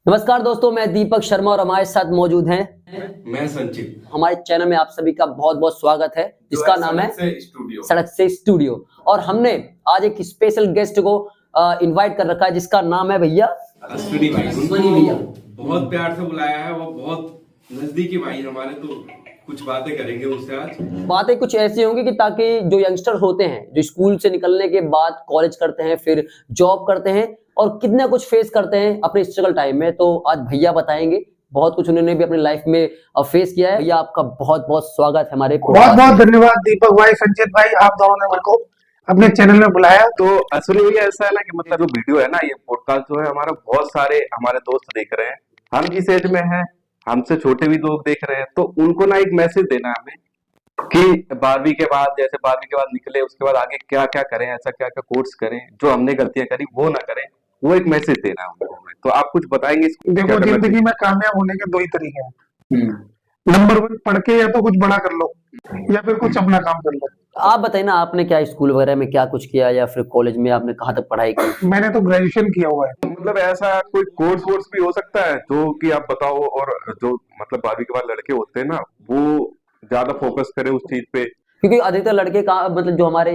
नमस्कार दोस्तों, मैं दीपक शर्मा और हमारे साथ मौजूद हैं मैं संचित। हमारे चैनल में आप सभी का बहुत बहुत स्वागत है, जिसका नाम है सड़क से स्टूडियो। और हमने आज एक स्पेशल गेस्ट को इनवाइट कर रखा है, जिसका नाम है भैया अश्विनी भाई। अश्विनी भैया बहुत प्यार से बुलाया है, वो बहुत नजदीकी भाई हमारे, तो कुछ बातें करेंगे उससे आज। बातें कुछ ऐसी होंगी कि ताकि जो यंगस्टर होते हैं, जो स्कूल से निकलने के बाद कॉलेज करते हैं, फिर जॉब करते हैं और कितना कुछ फेस करते हैं अपने स्ट्रगल टाइम में, तो आज भैया बताएंगे। बहुत कुछ उन्होंने भी अपनी लाइफ में फेस किया है। भैया आपका बहुत बहुत स्वागत है हमारे। बहुत बहुत धन्यवाद दीपक भाई, संचित भाई, आप दोनों ने मेरे को अपने चैनल में बुलाया। तो अश्विनी भैया ऐसा है ना कि मतलब जो वीडियो है ना, ये पॉडकास्ट जो है हमारा, बहुत सारे हमारे दोस्त देख रहे हैं। हम जिस एज में हैं, हमसे छोटे भी लोग देख रहे हैं, तो उनको ना एक मैसेज देना है हमें कि 12वीं के बाद, जैसे 12वीं के बाद निकले, उसके बाद आगे क्या क्या करें, ऐसा क्या क्या कोर्स करें, जो हमने गलतियां करी वो ना करें, वो एक मैसेज देना है उनको हमें। तो आप कुछ बताएंगे इसको? देखो, जिंदगी में कामयाब होने के दो ही तरीके हैं। नंबर 1, पढ़ के या तो कुछ बड़ा कर लो या फिर कुछ अपना काम कर लो। आप बताइए ना, आपने क्या स्कूल वगैरह में क्या कुछ किया, या फिर कॉलेज में आपने कहाँ तक पढ़ाई की? मैंने तो ग्रेजुएशन किया हुआ है। मतलब ऐसा कोई कोर्स भी हो सकता है जो कि आप बताओ, और जो मतलब 12वीं के बाद लड़के होते हैं ना, वो ज्यादा फोकस करें उस चीज पे। क्योंकि अधिकतर लड़के का मतलब जो हमारे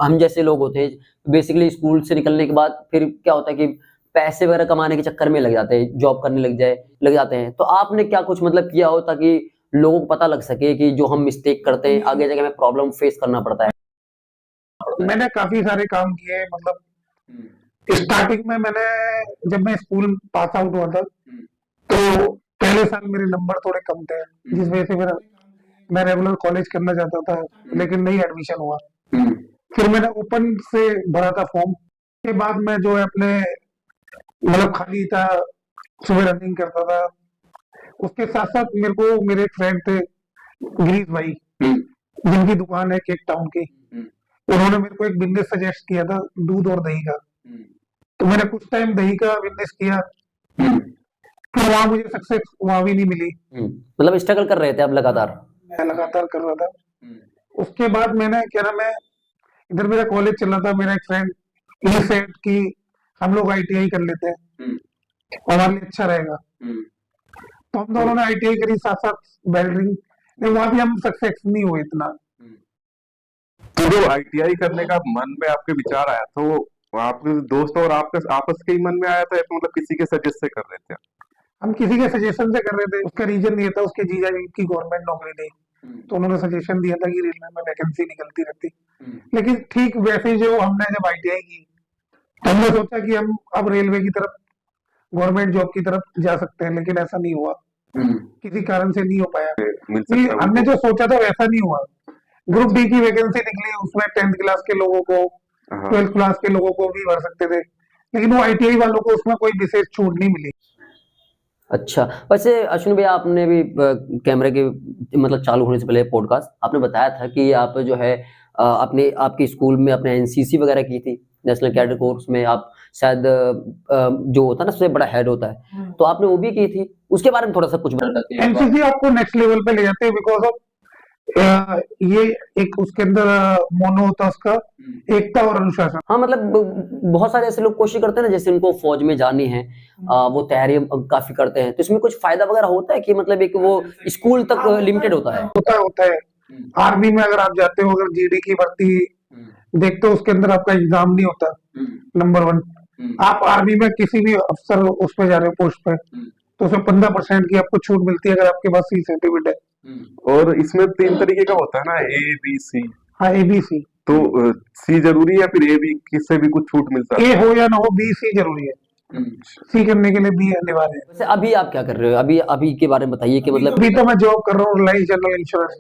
हम जैसे लोग होते हैं, बेसिकली स्कूल से निकलने के बाद फिर क्या होता है कि पैसे वगैरह कमाने के चक्कर में लग जाते हैं, जॉब करने लग जाते हैं। तो आपने क्या कुछ मतलब किया हो ताकि लोगों को पता लग सके कि जो हम मिस्टेक करते हैं आगे जाके हमें प्रॉब्लम फेस करना पड़ता है? मैंने काफी सारे काम किए। मतलब स्टार्टिंग में जब मैं स्कूल पास आउट हुआ था, तो पहले साल मेरे नंबर थोड़े कम थे, जिस वजह से मैं रेगुलर कॉलेज करना चाहता था, लेकिन नहीं एडमिशन हुआ। फिर मैंने ओपन से भरा था फॉर्म। के बाद मैं जो है अपने मतलब खाली था, सुबह रनिंग करता था। उसके साथ साथ मेरे को मेरे फ्रेंड थे गिरीश भाई, जिनकी दुकान है केक टाउन की। उन्होंने मेरे को एक बिजनेस सजेस्ट किया था, दूध और दही का। तो मैंने कुछ टाइम दही का बिजनेस किया, फिर वहां मुझे सक्सेस वहां भी नहीं मिली। मतलब स्ट्रगल कर रहे थे आप लगातार? मैं लगातार कर रहा था। उसके बाद मैंने क्या नाम है, इधर मेरा कॉलेज चल रहा था। मेरा एक फ्रेंड ये सेट की हम लोग आईटीआई कर लेते हैं, हमारे लिए अच्छा रहेगा। तो हम दोनों ने आईटीआई करी, साथ साथ वेल्डिंग, लेकिन वहां भी हम सक्सेस नहीं हुए इतना। तो जो आईटीआई करने का मन में आपके विचार आया, तो आपके दोस्त और आपके आपस के ही मन में आया था, या फिर मतलब किसी के सजेस्ट से कर रहे थे? हम किसी के सजेशन से कर रहे थे। उसका रीजन ये था, उसके जीजा जी की गवर्नमेंट नौकरी थी, तो उन्होंने सजेशन दिया था कि रेलवे में वैकेंसी निकलती रहती। लेकिन ठीक वैसे ही जो हमने जब आईटीआई की, तो हमने सोचा कि हम अब रेलवे की तरफ, गवर्नमेंट जॉब की तरफ जा सकते हैं, लेकिन ऐसा नहीं हुआ। किसी कारण से नहीं हो पाया। हमने जो सोचा था वैसा नहीं हुआ। ग्रुप डी की वैकेंसी निकली, उसमें 10th क्लास के लोगों को, 12th क्लास के लोगों को भी भर सकते थे, लेकिन वो आईटीआई वालों को उसमें कोई विशेष छूट नहीं मिली। अच्छा, वैसे अश्विनी भैया, आपने भी कैमरे के मतलब चालू होने से पहले पॉडकास्ट आपने बताया था कि आप जो है अपने आपके स्कूल में अपने एनसीसी वगैरह की थी, नेशनल कैडेट कोर्स में आप शायद जो होता है ना सबसे बड़ा हेड होता है, तो आपने वो भी की थी। उसके बारे में थोड़ा सा कुछ बताते हैं। एनसीसी आपको नेक्स्ट लेवल पे ले जाते हैं, बिकॉज ऑफ ये एक उसके अंदर मोनो होता है, उसका एकता और अनुशासन। हाँ, मतलब बहुत सारे ऐसे लोग कोशिश करते हैं ना, जैसे उनको फौज में जानी है, वो तैयारी काफी करते हैं, तो इसमें कुछ फायदा वगैरह होता है कि मतलब एक वो स्कूल तक लिमिटेड होता है? होता है। आर्मी में अगर आप जाते हो, अगर जीडी की भर्ती देखते हो, उसके अंदर आपका एग्जाम नहीं होता। नंबर 1, आप आर्मी में किसी भी अफसर उस पे जा रहे हो पोस्ट पे, तो उसमें 15% की आपको छूट मिलती है अगर आपके पास सी सर्टिफिकेट है। और इसमें 3 तरीके का होता है ना, ए बी सी। हाँ, एबीसी। तो सी जरूरी है या फिर ए बी, किससे भी कुछ छूट मिलता है? ए हो या ना हो, बी सी जरूरी है। सी करने के लिए बी अनिवार्य है। वैसे अभी आप क्या कर रहे हो? अभी के बारे में बताइए कि मतलब अभी तो मैं जॉब कर रहा हूँ, रिलायंस जनरल इंश्योरेंस।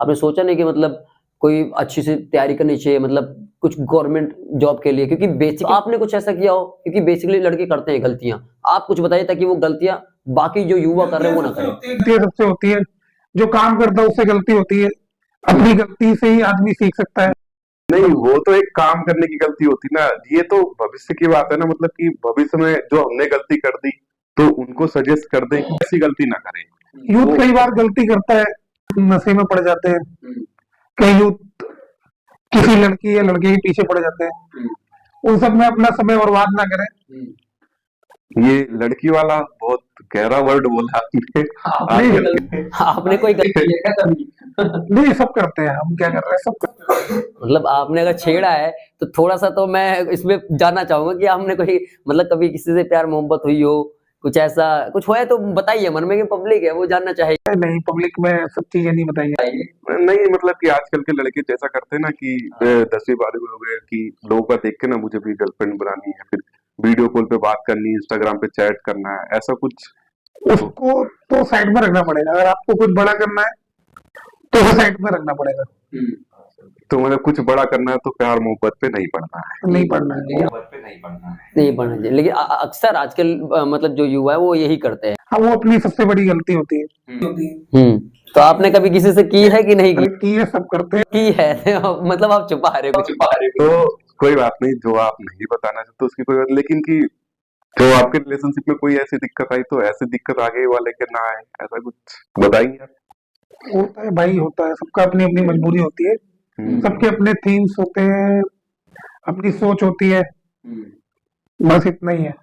आपने सोचा नहीं कि मतलब कोई अच्छी सी तैयारी करनी चाहिए, मतलब कुछ गवर्नमेंट जॉब के लिए? क्योंकि बेसिक आपने कुछ ऐसा किया हो, क्योंकि बेसिकली लड़के करते हैं गलतियां। आप कुछ बताइए ताकि वो गलतियां बाकी जो युवा कर रहे हैं वो ना करें। सबसे होती है, जो काम करता है उससे गलती होती है। अपनी गलती से ही आदमी सीख सकता है। नहीं, वो तो एक काम करने की गलती होती ना, ये तो भविष्य की बात है ना। मतलब कि भविष्य में जो हमने गलती कर दी, तो उनको सजेस्ट कर दें कि ऐसी गलती ना करें। यूथ कई बार गलती करता है, नशे में पड़ जाते हैं। कई यूथ किसी लड़की या लड़के के पीछे पड़ जाते हैं। उन सब में अपना समय बर्बाद ना करें। ये लड़की वाला बहुत गहरा वर्ड बोला आपने। नहीं आपने कोई गलती नहीं, सब करते हैं, हम क्या कर रहे हैं, सब करते हैं। मतलब आपने अगर छेड़ा है तो थोड़ा सा तो मैं इसमें जानना चाहूंगा कि आपने कोई मतलब कभी किसी से प्यार मोहब्बत हुई हो, कुछ ऐसा कुछ हुआ है तो बताइए, मन में, कि पब्लिक है वो जानना चाहेगी। नहीं, पब्लिक में सब चीजें नहीं बताइए। नहीं मतलब कि आजकल के लड़के जैसा करते हैं ना कि 10वीं 12वीं में हो गए कि लोगों का देख के ना मुझे भी गर्लफ्रेंड बनानी है, फिर वीडियो कॉल पे बात करनी, इंस्टाग्राम पे चैट करना है, ऐसा कुछ। उसको तो साइड में रखना पड़ेगा, अगर आपको कुछ बड़ा करना है तो उसे साइड में रखना पड़ेगा। तो मतलब कुछ बड़ा करना है तो प्यार मोहब्बत पे नहीं पड़ना है। नहीं पढ़ना है। नहीं पढ़ना चाहिए, लेकिन अक्सर आजकल मतलब जो युवा है वो यही करते हैं। हाँ, वो अपनी सबसे बड़ी गलती होती है। तो आपने कभी किसी से की है कि नहीं की? अरे की है, सब करते हैं। की है मतलब आप छुपा रहे हो। तो कोई बात नहीं, जो आप नहीं बताना चाहते उसकी कोई बात, लेकिन कि जो आपके रिलेशनशिप में कोई ऐसी दिक्कत आई तो ऐसी दिक्कत आगे वाले के ना आए, ऐसा कुछ बताएंगे आप? होता है भाई, होता है, सबका अपनी अपनी मजबूरी होती है, सबके अपने थीम्स होते हैं, अपनी सोच होती है, बस इतना ही है।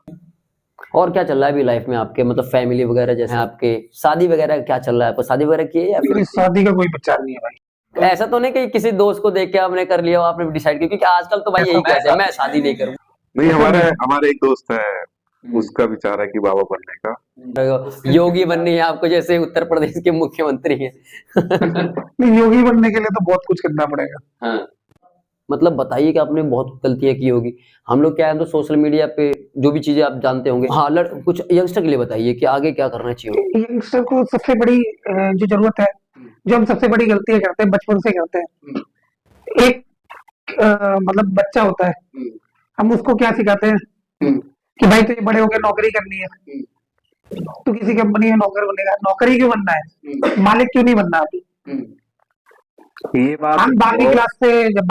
और क्या चल रहा है अभी लाइफ में आपके, मतलब फैमिली वगैरह, जैसे आपके शादी वगैरह क्या चल रहा है? आपको शादी वगैरह की है या मेरी शादी का कोई विचार नहीं है भाई। ऐसा तो नहीं कि किसी दोस्त को देख के आपने कर लिया हो, आपने डिसाइड किया? क्योंकि आजकल तो भाई यही कहते हैं मैं शादी नहीं करूँ। नहीं, हमारे एक दोस्त है, उसका विचार है कि बाबा बनने का। योगी बननी है आपको, जैसे उत्तर प्रदेश के मुख्यमंत्री हैं। नहीं, योगी बनने के लिए तो बहुत कुछ करना पड़ेगा। मतलब बताइए कि आपने बहुत गलतियां की होगी। हम लोग क्या है तो सोशल मीडिया पे जो भी चीजें आप जानते होंगे, हाँ कुछ यंगस्टर के लिए बताइए कि आगे क्या करना चाहिए। यंगस्टर को सबसे बड़ी जो जरूरत है, जो हम सबसे बड़ी गलतियां करते हैं, बचपन से करते हैं। एक मतलब बच्चा होता है, हम उसको क्या सिखाते हैं कि भाई तुझे बड़े होकर नौकरी करनी है, तू किसी कंपनी में नौकर बनेगा। नौकरी क्यों बनना है, मालिक क्यों नहीं बनना अभी? ये बात हम 12वीं क्लास से, जब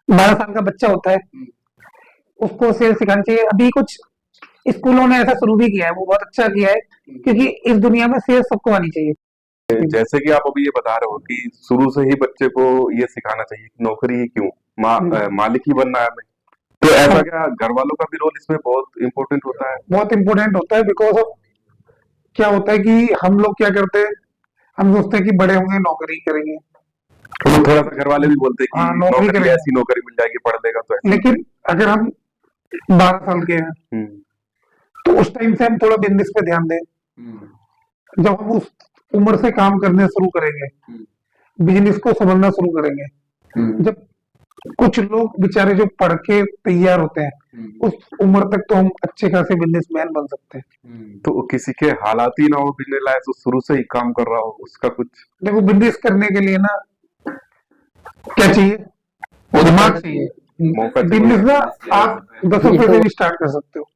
12 साल का बच्चा होता है, उसको सेल्स सिखाना चाहिए। अभी कुछ स्कूलों ने ऐसा शुरू भी किया है, वो बहुत अच्छा किया है, क्योंकि इस दुनिया में सेल्स सबको आनी चाहिए। जैसे कि आप अभी ये बता रहे हो कि शुरू से ही बच्चे को ये सिखाना चाहिए कि नौकरी ही क्यों, मालिक ही बनना है हमें। तो ऐसा क्या घर वालों का भी रोल इसमें बहुत इम्पोर्टेंट होता है? बहुत इंपॉर्टेंट होता है, बिकॉज ऑफ क्या होता है कि हम लोग क्या करते हैं, हम सोचते हैं कि बड़े होंगे नौकरी करेंगे, तो थोड़ा सा घर वाले भी बोलते हैं कि हाँ, नौकरी नौकरी करेंगे। ऐसी नौकरी मिल जाएगी, पढ़ लेगा तो ऐसी। लेकिन अगर हम 12 साल के हैं तो उस टाइम से हम थोड़ा बिजनेस पे ध्यान दें। जब हम उस उम्र से काम करने शुरू करेंगे, बिजनेस को समझना शुरू करेंगे, जब कुछ लोग बेचारे जो पढ़ के तैयार होते हैं, उस उम्र तक तो हम अच्छे खासे बिजनेसमैन बन सकते हैं। तो किसी के हालात ही ना हो बिजनेस लायक, तो शुरू से ही काम कर रहा हो, उसका कुछ। देखो, बिजनेस करने के लिए ना क्या चाहिए, दिमाग चाहिए। मौका चाहिए। बिजनेस ना आप 10 रुपए से भी स्टार्ट कर सकते हो।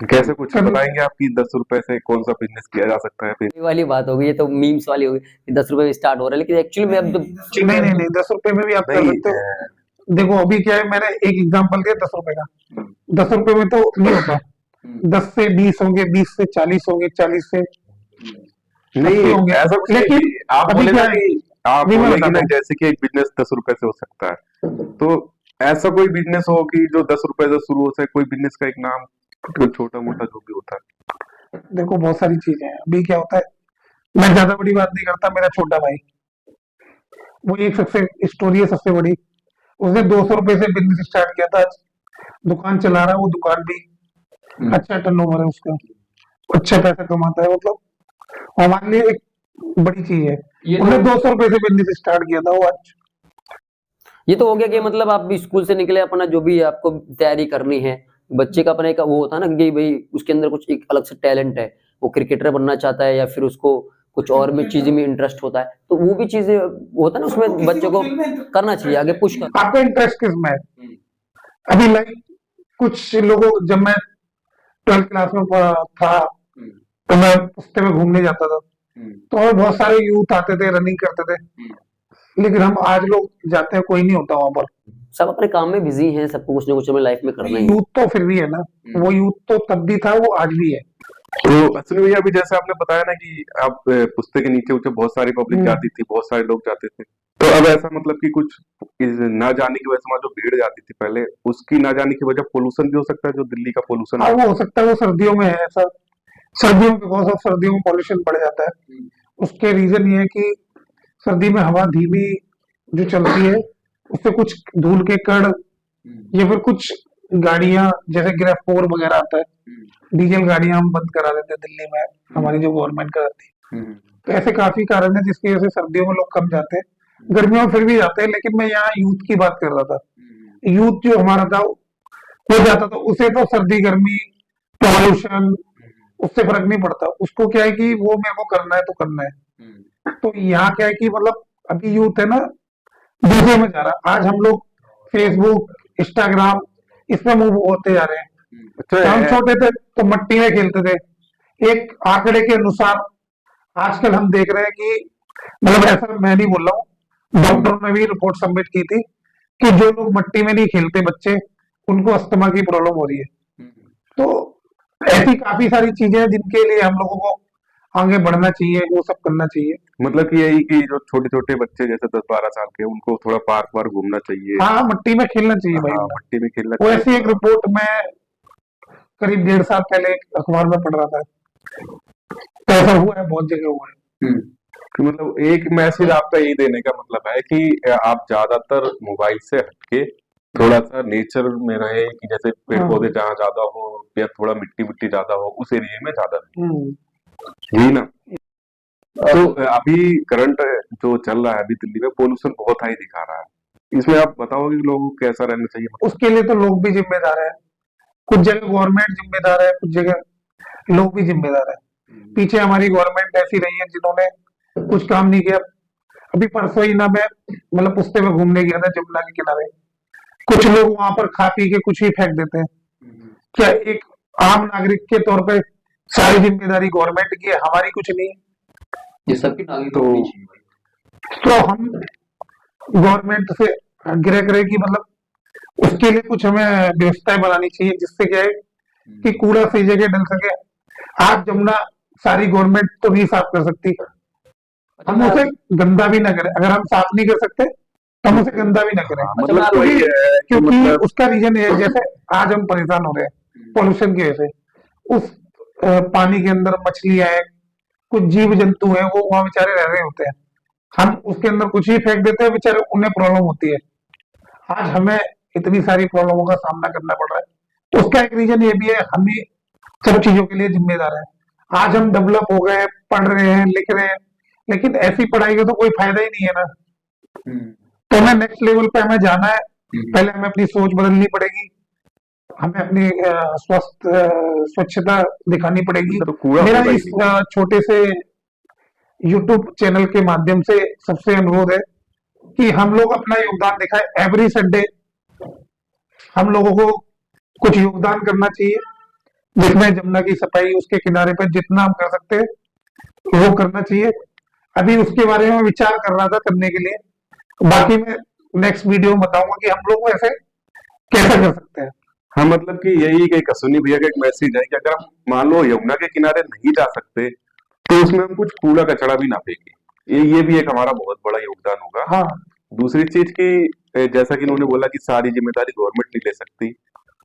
कैसे कुछ बताएंगे आपकी 10 रुपए से कौन सा बिजनेस किया जा सकता है फिर? ये वाली बात हो गई, ये तो मीम्स वाली हो गई कि 10 रुपए में स्टार्ट हो रहा है, लेकिन एक्चुअली में अब तो नहीं, 10 रुपए में भी आप कर नहीं, सकते हो। देखो अभी क्या है, मैंने एक एग्जांपल दिया 10 रुपए का। 10 रुपए में तो नहीं होता, 10 से 20 होंगे, 20 से 40 होंगे, 40 से नहीं होंगे। ऐसा कुछ लेकिन नहीं। आप अभी बोले क्या ना है, कि आप नहीं, मैं बोले कि ना बताता हूँ। जैसे कि एक बिजनेस 10 रुपए से हो सकता है, तो ऐसा कोई बिजनेस हो कि जो 10 रुपए से शुरू हो सके, कोई बिजनेस का एक नाम, छोटा मोटा जो भी होता है। देखो बहुत सारी चीजें हैं। अभी क्या होता है, मैं ज्यादा बड़ी बात नहीं करता, मेरा छोटा भाई, वो एक सबसे स्टोरी है सबसे बड़ी। उसने 200 रुपए से बिजनेस स्टार्ट किया था, आज दुकान चला रहा है, वो दुकान भी अच्छा टर्नओवर है उसका, अच्छा पैसा कमाता है। मतलब हमारे लिए एक बड़ी चीज है। उसने 200 रुपए से बिजनेस स्टार्ट किया था, वो आज ये तो हो गया कि मतलब आप भी स्कूल से निकले, अपना जो भी आपको तैयारी करनी है, बच्चे का अपने का वो होता है ना कि भाई उसके अंदर कुछ एक अलग से टैलेंट है, वो क्रिकेटर बनना चाहता है या फिर उसको कुछ और में चीज में इंटरेस्ट होता है, तो वो भी चीजें होता है ना, उसमें बच्चों को करना चाहिए, आगे पुश कर। आपका इंटरेस्ट किसमें है? अभी लाइक कुछ लोगों, जब मैं 12th क्लास में था तो मैं पुस्ते में घूमने जाता था, तो और बहुत सारे यूथ आते थे, रनिंग करते थे, लेकिन हम आज लोग जाते हैं, कोई नहीं होता वहां पर। सब अपने काम में बिजी हैं, सबको कुछ ना कुछ अपने लाइफ में करना ही है। यूथ तो फिर भी है ना, वो यूथ तो तब भी था, वो आज भी है। तो अश्विनी भैया, अभी जैसे आपने बताया ना कि आप पुश्ते के नीचे उसे बहुत सारी पब्लिक जाती थी, बहुत सारे लोग जाते थे, तो अब ऐसा मतलब कि कुछ ना जाने की वजह से वहाँ जो भीड़ जाती थी पहले, उसकी ना जाने की वजह पोल्यूशन भी हो सकता है, जो दिल्ली का पोल्यूशन हाँ है। वो हो सकता है, वो सर्दियों में है ऐसा, सर्दियों में बिकॉज ऑफ सर्दियों में पॉल्यूशन बढ़ जाता है। उसके रीजन ये है कि सर्दी में हवा धीमी जो चलती है, उससे कुछ धूल के कण या फिर कुछ गाड़ियां जैसे ग्रेफ 4 वगैरह आता है, डीजल गाड़ियां हम बंद करा देते हैं दिल्ली में, हमारी जो गवर्नमेंट कराती है। तो ऐसे काफी कारण है जिसकी वजह से सर्दियों में लोग कम जाते हैं, गर्मियों में फिर भी जाते हैं। लेकिन मैं यहाँ यूथ की बात कर रहा था, यूथ जो हमारा था हो जाता था, उसे तो सर्दी गर्मी पॉल्यूशन उससे फर्क नहीं पड़ता, उसको क्या है कि वो मेरे को करना है तो करना है। तो यहाँ क्या है कि मतलब अभी यूथ है ना दूसरे में जा रहा है, आज हम लोग फेसबुक इंस्टाग्राम इसमें मूव होते जा रहे हैं। अच्छा तो हम है। छोटे थे तो मट्टी में खेलते थे, एक आंकड़े के अनुसार आजकल हम देख रहे हैं कि मतलब ऐसा मैं नहीं बोल रहा हूँ, डॉक्टरों ने भी रिपोर्ट सबमिट की थी कि जो लोग मट्टी में नहीं खेलते बच्चे, उनको अस्थमा की प्रॉब्लम हो रही है। तो ऐसी काफी सारी चीजें हैं जिनके लिए हम लोगों को आगे बढ़ना चाहिए, वो सब करना चाहिए। मतलब कि यही कि जो छोटे छोटे बच्चे जैसे 10-12 साल के, उनको थोड़ा पार्क वार्क घूमना चाहिए। हाँ मट्टी में खेलना चाहिए भाई। हाँ, मट्टी में खेलना वो चाहिए। ऐसी एक रिपोर्ट मैं करीब 1.5 साल पहले एक अखबार में पढ़ रहा था, तो ऐसा हुआ है, बहुत जगह हुआ है। कि मतलब एक मैसेज आपका यही देने का मतलब है कि आप ज्यादातर मोबाइल से हटके थोड़ा सा नेचर में रहे, कि जैसे पेड़ हाँ। पौधे जहाँ ज्यादा हो या थोड़ा मिट्टी मिट्टी ज्यादा हो, उस एरिया में ज्यादा रहे, हम्म। यही ना। तो अभी करंट जो चल रहा है अभी दिल्ली में, पोल्यूशन बहुत हाई दिखा रहा है, इसमें आप बताओगे कि लोगों को कैसा रहना चाहिए? उसके लिए तो लोग भी जिम्मेदार है, कुछ जगह गवर्नमेंट जिम्मेदार है, कुछ जगह लोग भी जिम्मेदार है। पीछे हमारी गवर्नमेंट ऐसी रही है जिन्होंने कुछ काम नहीं किया। अभी परसों ही ना मैं मतलब पुश्ते में घूमने गया था जमुना के किनारे, कुछ लोग वहां पर खा पी के कुछ भी फेंक देते हैं। क्या एक आम नागरिक के तौर पे सारी जिम्मेदारी गवर्नमेंट की है, हमारी कुछ नहीं है? ये सबकी नागरिक तो- होनी चाहिए। तो हम गवर्नमेंट से आग्रह करें कि मतलब उसके लिए कुछ हमें व्यवस्थाएं बनानी चाहिए, जिससे क्या है कि कूड़ा सही जगह डल सके। आज जमुना सारी गवर्नमेंट तो नहीं साफ कर सकती, हम उसे गंदा भी ना करें। अगर हम साफ नहीं कर सकते तो हम उसे गंदा भी ना करें। मतलब तो वही है कि क्योंकि मतलब उसका रीजन ये है, जैसे आज हम परेशान हो रहे हैं पॉल्यूशन की वजह से, उस पानी के अंदर मछलियां हैं, कुछ जीव जंतु हैं, वो वहां बेचारे रह रहे होते हैं, हम उसके अंदर कुछ ही फेंक देते हैं, बेचारे उन्हें प्रॉब्लम होती है। आज हमें इतनी सारी प्रॉब्लमों का सामना करना पड़ रहा है, उसका एक रीजन ये भी है, हम ही सब चीजों के लिए जिम्मेदार है। आज हम डेवलप हो गए, पढ़ रहे हैं, लिख रहे हैं, लेकिन ऐसी पढ़ाई का तो कोई फायदा ही नहीं है ना। तो हमें नेक्स्ट लेवल पे हमें जाना है, पहले हमें अपनी सोच बदलनी पड़ेगी, हमें अपनी स्वच्छता दिखानी पड़ेगी। तो कूड़ा मेरा होगा ही इस छोटे से यूट्यूब चैनल के माध्यम से सबसे अनुरोध है कि हम लोग अपना योगदान दिखाएं। एवरी संडे हम लोगों को कुछ योगदान करना चाहिए, जिसमें जमुना की सफाई उसके किनारे पर जितना हम कर सकते हैं वो करना चाहिए। अभी उसके बारे में विचार कर रहा था करने के लिए, बाकी मैं नेक्स्ट वीडियो में बताऊंगा कि हम लोग ऐसे कैसे कर सकते हैं। हाँ, मतलब कि यही कि अश्विनी भैया का एक मैसेज है कि अगर हम मान लो यमुना के किनारे नहीं जा सकते, तो उसमें हम कुछ कूड़ा कचरा भी ना फेंके, ये भी एक हमारा बहुत बड़ा योगदान होगा। हाँ दूसरी चीज की जैसा कि उन्होंने बोला कि सारी जिम्मेदारी गवर्नमेंट नहीं ले सकती,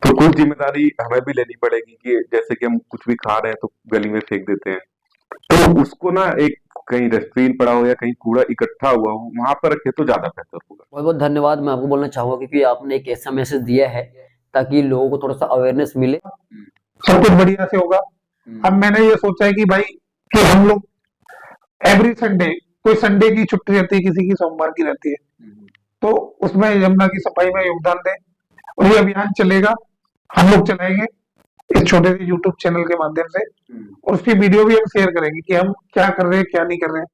तो कुछ जिम्मेदारी हमें भी लेनी पड़ेगी, कि जैसे कि हम कुछ भी खा रहे हैं तो गली में फेंक देते हैं, तो उसको ना एक कहीं डस्टबिन पड़ा हो या कहीं कूड़ा इकट्ठा हुआ हो, वहां पर रखे तो ज्यादा बेहतर होगा। बहुत बहुत धन्यवाद मैं आपको बोलना चाहूंगा, क्योंकि आपने एक ऐसा मैसेज दिया है ताकि लोगों को थोड़ा सा अवेयरनेस मिले। सब कुछ बढ़िया से होगा। अब मैंने ये सोचा है कि भाई कि हम लोग एवरी संडे, कोई संडे की छुट्टी रहती है, किसी की सोमवार की रहती है, तो उसमें यमुना की सफाई में योगदान दें, और ये अभियान चलेगा, हम लोग चलाएंगे इस छोटे से यूट्यूब चैनल के माध्यम से, और उसकी वीडियो भी हम शेयर करेंगे कि हम क्या कर रहे हैं क्या नहीं कर रहे हैं।